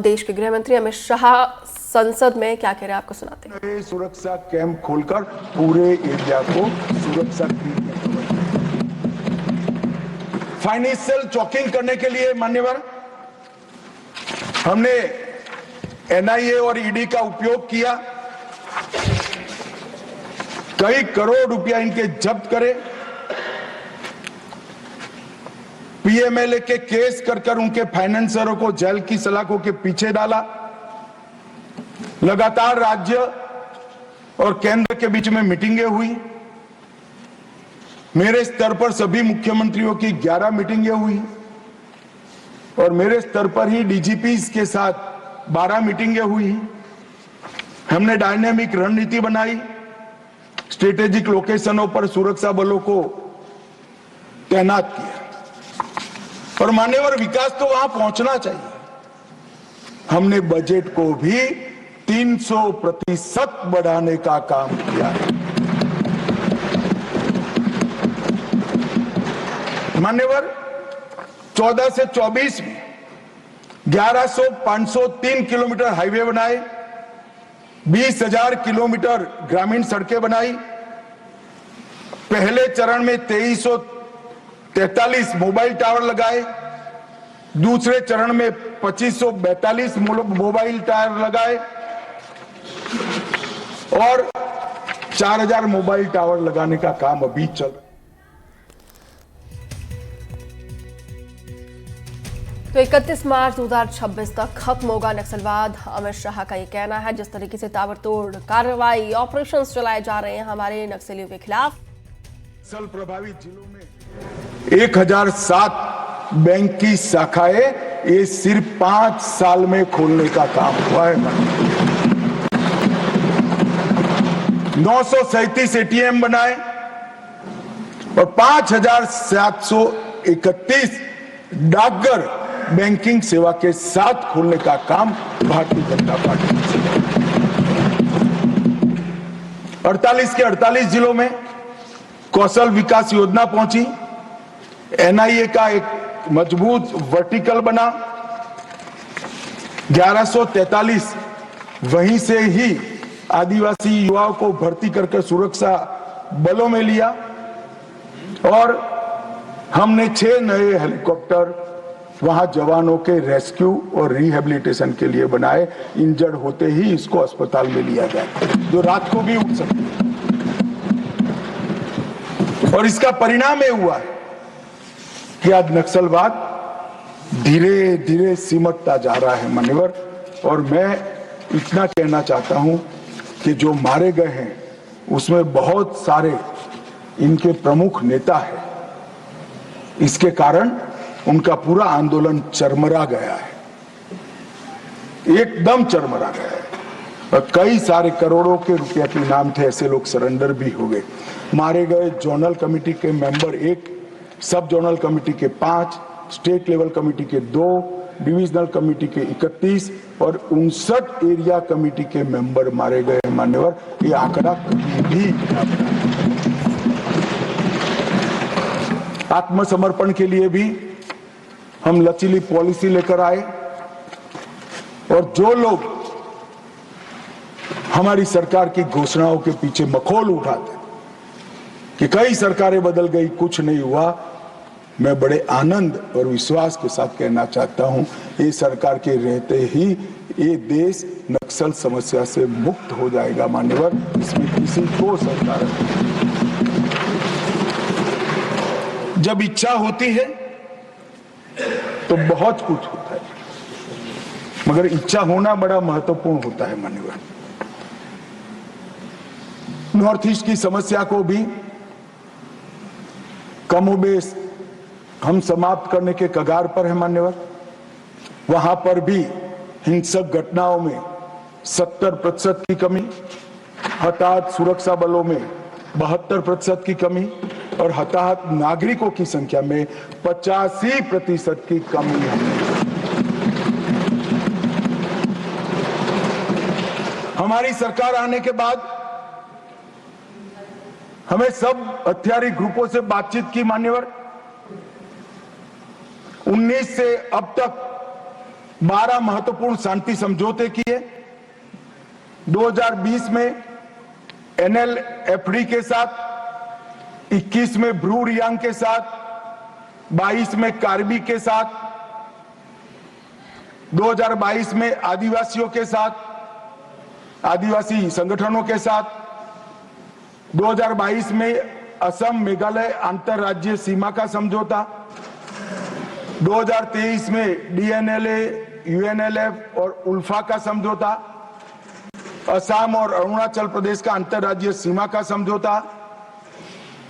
देश के गृह मंत्री अमित शाह संसद में क्या कह रहे हैं, आपको सुनाते हैं। सुरक्षा कैंप खोलकर पूरे एरिया को सुरक्षा फाइनेंशियल चॉकिंग करने के लिए मान्यवर हमने एनआईए और ईडी का उपयोग किया। कई करोड़ रुपया इनके जब्त करे, पीएमएलए के केस कर उनके फाइनेंसरों को जेल की सलाखों के पीछे डाला। लगातार राज्य और केंद्र के बीच में मीटिंगें हुई। मेरे स्तर पर सभी मुख्यमंत्रियों की 11 मीटिंगें हुई और मेरे स्तर पर ही डीजीपीज के साथ 12 मीटिंगें हुई। हमने डायनेमिक रणनीति बनाई, स्ट्रेटेजिक लोकेशनों पर सुरक्षा बलों को तैनात किया और मान्यवर विकास तो वहां पहुंचना चाहिए। हमने बजट को भी 300% बढ़ाने का काम किया है। मान्यवर 14 से 24 में 11,503 किलोमीटर हाईवे बनाए, 20,000 किलोमीटर ग्रामीण सड़कें बनाई। पहले चरण में 2343 मोबाइल टावर लगाए, दूसरे चरण में 2542 मोबाइल टावर लगाए और 4000 मोबाइल टावर लगाने का काम अभी चल रहा है। तो 31 मार्च 2026 तक खत्म होगा नक्सलवाद, अमित शाह का ये कहना है। जिस तरीके से ताबड़तोड़ कार्रवाई ऑपरेशंस चलाए जा रहे हैं हमारे नक्सलियों के खिलाफ। नक्सल प्रभावित जिलों में 1007 बैंक की शाखाएं ये सिर्फ 5 साल में खोलने का काम हुआ है। 937 एटीएम बनाए और 5731 डाकघर बैंकिंग सेवा के साथ खोलने का काम भारतीय जनता पार्टी ने। 48 के 48 जिलों में कौशल विकास योजना पहुंची। एनआईए का एक मजबूत वर्टिकल बना। 1143 वहीं से ही आदिवासी युवाओं को भर्ती करके सुरक्षा बलों में लिया और हमने 6 नए हेलीकॉप्टर वहां जवानों के रेस्क्यू और रिहेबिलिटेशन के लिए बनाए। इंजर्ड होते ही इसको अस्पताल में लिया जाए, जो रात को भी उठ सकते। और इसका परिणाम यह हुआ है कि आज नक्सलवाद धीरे धीरे सिमटता जा रहा है मान्यवर। और मैं इतना कहना चाहता हूं कि जो मारे गए हैं उसमें बहुत सारे इनके प्रमुख नेता हैं। इसके कारण उनका पूरा आंदोलन चरमरा गया है, एकदम चरमरा गया है। और कई सारे करोड़ों के रुपया के इनाम थे, ऐसे लोग सरेंडर भी हो गए। मारे गए जोनल कमेटी के मेंबर 1, सब जोनल कमेटी के 5, स्टेट लेवल कमेटी के 2, डिविजनल कमेटी के 31 और 59 एरिया कमेटी के मेंबर मारे गए मान्यवर। ये आंकड़ा कभी भी आत्मसमर्पण के लिए भी हम लचीली पॉलिसी लेकर आए और जो लोग हमारी सरकार की घोषणाओं के पीछे मखौल उठाते कि कई सरकारें बदल गई, कुछ नहीं हुआ, मैं बड़े आनंद और विश्वास के साथ कहना चाहता हूं, ये सरकार के रहते ही ये देश नक्सल समस्या से मुक्त हो जाएगा मान्यवर। इसमें किसी को सरकार जब इच्छा होती है तो बहुत कुछ होता है, मगर इच्छा होना बड़ा महत्वपूर्ण होता है मान्यवर। नॉर्थ ईस्ट की समस्या को भी कमोबेश हम समाप्त करने के कगार पर है मान्यवर। वहां पर भी हिंसक घटनाओं में 70% की कमी, हताहत सुरक्षा बलों में 72% की कमी और हताहत नागरिकों की संख्या में 85% की कमी है। हमारी सरकार आने के बाद हमें सब हथियारी ग्रुपों से बातचीत की मान्यवर। 19 से अब तक 12 महत्वपूर्ण शांति समझौते किए। 2020 में NLFD के साथ, 21 में ब्रू रियांग के साथ, 22 में कार्बी के साथ, 2022 में आदिवासियों के साथ, आदिवासी संगठनों के साथ, 2022 में असम मेघालय अंतरराज्यीय सीमा का समझौता, 2023 में DNLA, UNLF और उल्फा का समझौता, असम और अरुणाचल प्रदेश का अंतरराज्यीय सीमा का समझौता,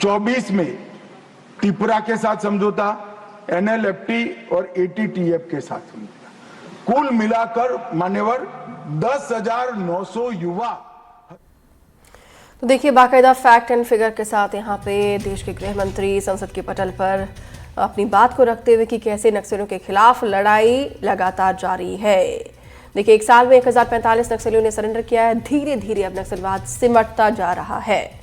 24 में त्रिपुरा के साथ समझौता, NLFT और ATTF के साथ समझौता। कुल मिलाकर मान्यवर 10,900 युवा। तो देखिए बाकायदा फैक्ट एंड फिगर के साथ यहाँ पे देश के गृह मंत्री संसद के पटल पर अपनी बात को रखते हुए कि कैसे नक्सलियों के खिलाफ लड़ाई लगातार जारी है। देखिए 1 साल में 1045 नक्सलियों ने सरेंडर किया है। धीरे धीरे अब नक्सलवाद सिमटता जा रहा है।